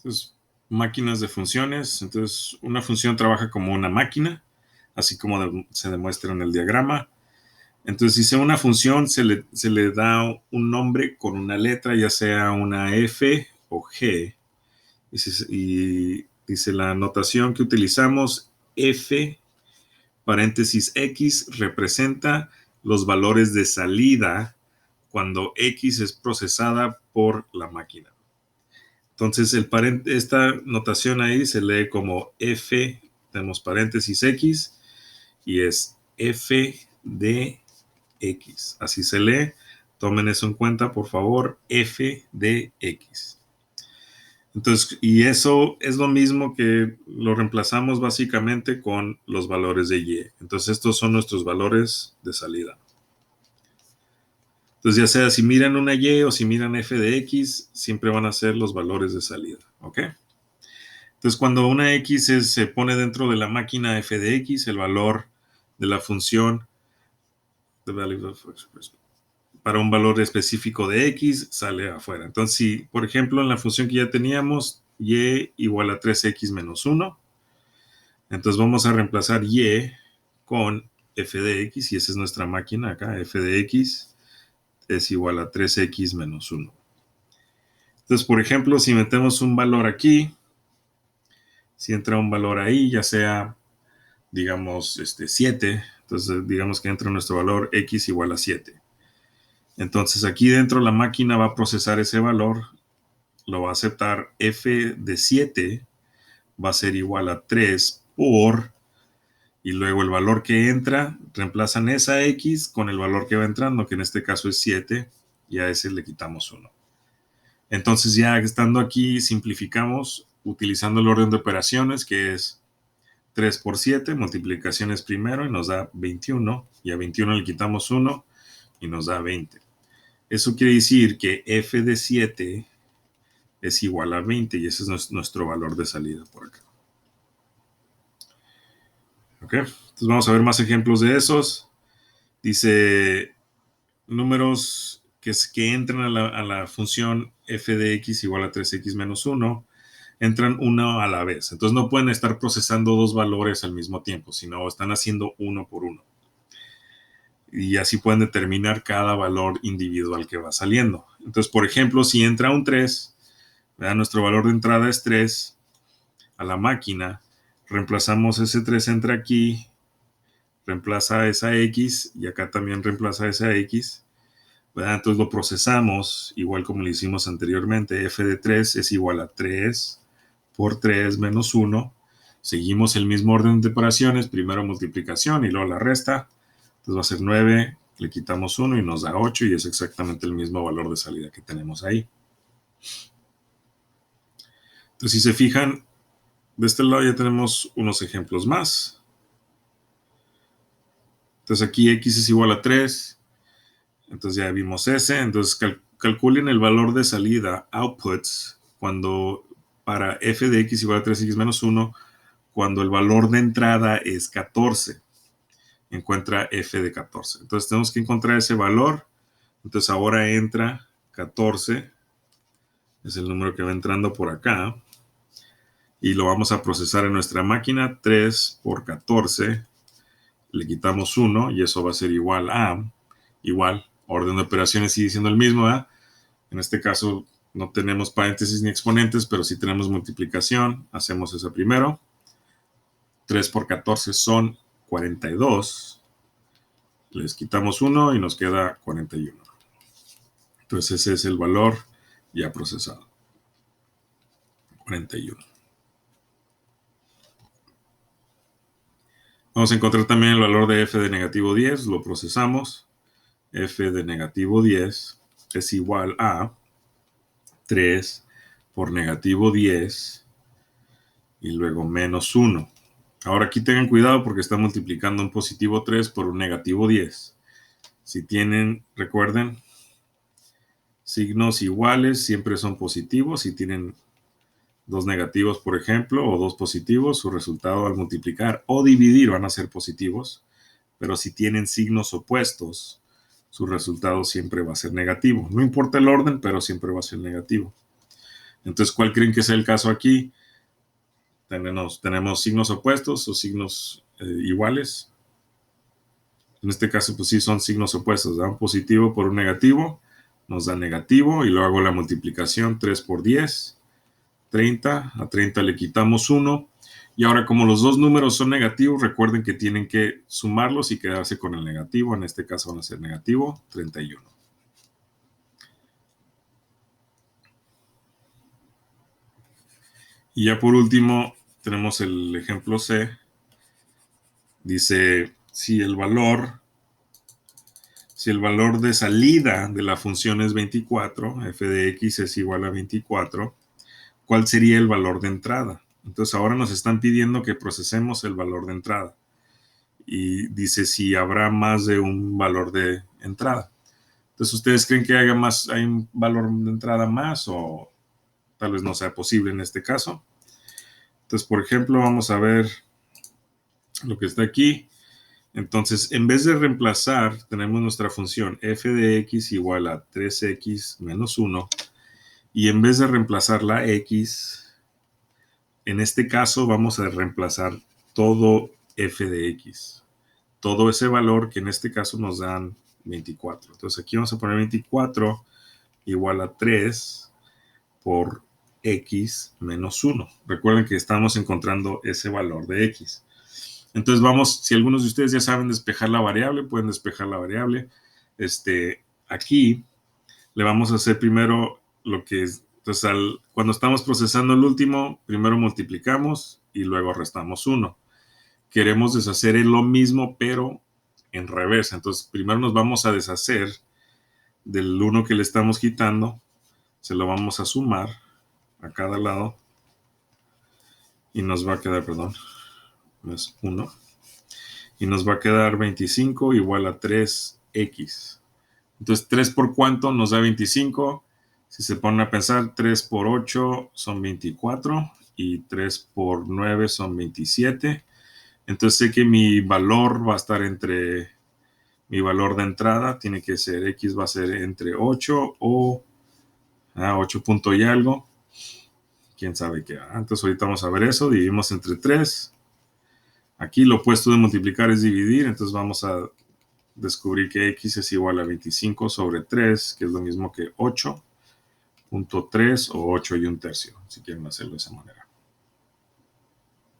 Entonces, máquinas de funciones. Entonces, una función trabaja como una máquina, así como se demuestra en el diagrama. Entonces, si sea una función, se le da un nombre con una letra, ya sea una F o G. Y dice la notación que utilizamos, F, paréntesis X, representa los valores de salida cuando X es procesada por la máquina. Entonces, esta notación ahí se lee como F, tenemos paréntesis X, y es F de X. Así se lee. Tomen eso en cuenta, por favor, F de X. Entonces, y eso es lo mismo que lo reemplazamos básicamente con los valores de Y. Entonces, estos son nuestros valores de salida. Entonces, ya sea si miran una Y o si miran F de X, siempre van a ser los valores de salida. ¿Ok? Entonces, cuando una X se pone dentro de la máquina F de X, el valor de la función para un valor específico de X sale afuera. Entonces, si, por ejemplo, en la función que ya teníamos, Y igual a 3X menos 1, entonces vamos a reemplazar Y con F de X, y esa es nuestra máquina acá, F de X es igual a 3X menos 1. Entonces, por ejemplo, si metemos un valor aquí, si entra un valor ahí, ya sea, digamos, 7, entonces digamos que entra nuestro valor X igual a 7. Entonces aquí dentro la máquina va a procesar ese valor, lo va a aceptar. F de 7 va a ser igual a 3 por, y luego el valor que entra, reemplazan esa X con el valor que va entrando, que en este caso es 7, y a ese le quitamos 1. Entonces ya estando aquí simplificamos utilizando el orden de operaciones, que es 3 por 7, multiplicaciones primero, y nos da 21, y a 21 le quitamos 1 y nos da 20. Eso quiere decir que F de 7 es igual a 20, y ese es nuestro valor de salida por acá. ¿Ok? Entonces vamos a ver más ejemplos de esos. Dice números que entran a la función F de X igual a 3X menos 1, entran uno a la vez. Entonces no pueden estar procesando dos valores al mismo tiempo, sino están haciendo uno por uno. Y así pueden determinar cada valor individual que va saliendo. Entonces, por ejemplo, si entra un 3, ¿verdad? Nuestro valor de entrada es 3 a la máquina, reemplazamos ese 3, entra aquí, reemplaza esa X, y acá también reemplaza esa X, ¿verdad? Entonces lo procesamos igual como lo hicimos anteriormente. F de 3 es igual a 3 por 3 menos 1. Seguimos el mismo orden de operaciones, primero multiplicación y luego la resta. Entonces va a ser 9, le quitamos 1 y nos da 8, y es exactamente el mismo valor de salida que tenemos ahí. Entonces, si se fijan, de este lado ya tenemos unos ejemplos más. Entonces aquí X es igual a 3. Entonces ya vimos ese. Entonces calculen el valor de salida, outputs, cuando para F de X igual a 3X menos 1, cuando el valor de entrada es 14. Encuentra F de 14. Entonces tenemos que encontrar ese valor. Entonces ahora entra 14. Es el número que va entrando por acá. Y lo vamos a procesar en nuestra máquina. 3 por 14. Le quitamos 1 y eso va a ser igual a, orden de operaciones sigue siendo el mismo, ¿eh? En este caso no tenemos paréntesis ni exponentes, pero sí tenemos multiplicación. Hacemos eso primero. 3 por 14 son 42. Les quitamos 1 y nos queda 41. Entonces ese es el valor ya procesado. 41. Vamos a encontrar también el valor de F de negativo 10. Lo procesamos. F de negativo 10 es igual a 3 por negativo 10 y luego menos 1. Ahora aquí tengan cuidado porque está multiplicando un positivo 3 por un negativo 10. Si tienen, recuerden, signos iguales siempre son positivos. Si tienen dos negativos, por ejemplo, o dos positivos, su resultado al multiplicar o dividir van a ser positivos. Pero si tienen signos opuestos, su resultado siempre va a ser negativo. No importa el orden, pero siempre va a ser negativo. Entonces, ¿cuál creen que sea el caso aquí? Tenemos signos opuestos o signos iguales. En este caso, pues sí, son signos opuestos. Da un positivo por un negativo, nos da negativo, y luego hago la multiplicación 3 por 10, 30. A 30 le quitamos 1. Y ahora, como los dos números son negativos, recuerden que tienen que sumarlos y quedarse con el negativo. En este caso van a ser negativo 31. Y ya por último, tenemos el ejemplo C. Dice, si el valor de salida de la función es 24, f de x es igual a 24, ¿cuál sería el valor de entrada? Entonces ahora nos están pidiendo que procesemos el valor de entrada. Y dice si habrá más de un valor de entrada. Entonces, ¿ustedes creen que hay un valor de entrada más, o tal vez no sea posible en este caso? Entonces, por ejemplo, vamos a ver lo que está aquí. Entonces, en vez de reemplazar, tenemos nuestra función f de x igual a 3x menos 1. Y en vez de reemplazar la x, en este caso vamos a reemplazar todo f de x. Todo ese valor que en este caso nos dan 24. Entonces aquí vamos a poner 24 igual a 3 por x menos 1. Recuerden que estamos encontrando ese valor de x. Entonces vamos, si algunos de ustedes ya saben despejar la variable, pueden despejar la variable. Aquí le vamos a hacer primero lo que es, entonces cuando estamos procesando el último, primero multiplicamos y luego restamos 1. Queremos deshacer lo mismo, pero en reversa. Entonces primero nos vamos a deshacer del 1 que le estamos quitando, se lo vamos a sumar a cada lado y nos va a quedar, perdón, es 1. Y nos va a quedar 25 igual a 3x. Entonces, 3 por cuánto nos da 25. Si se ponen a pensar, 3 por 8 son 24 y 3 por 9 son 27. Entonces sé que mi valor va a estar entre, mi valor de entrada tiene que ser, x va a ser entre 8 o 8 punto y algo. Quién sabe qué. Entonces ahorita vamos a ver eso, dividimos entre 3. Aquí lo opuesto de multiplicar es dividir, entonces vamos a descubrir que x es igual a 25 sobre 3, que es lo mismo que 8.3 o 8 y un tercio, si quieren hacerlo de esa manera.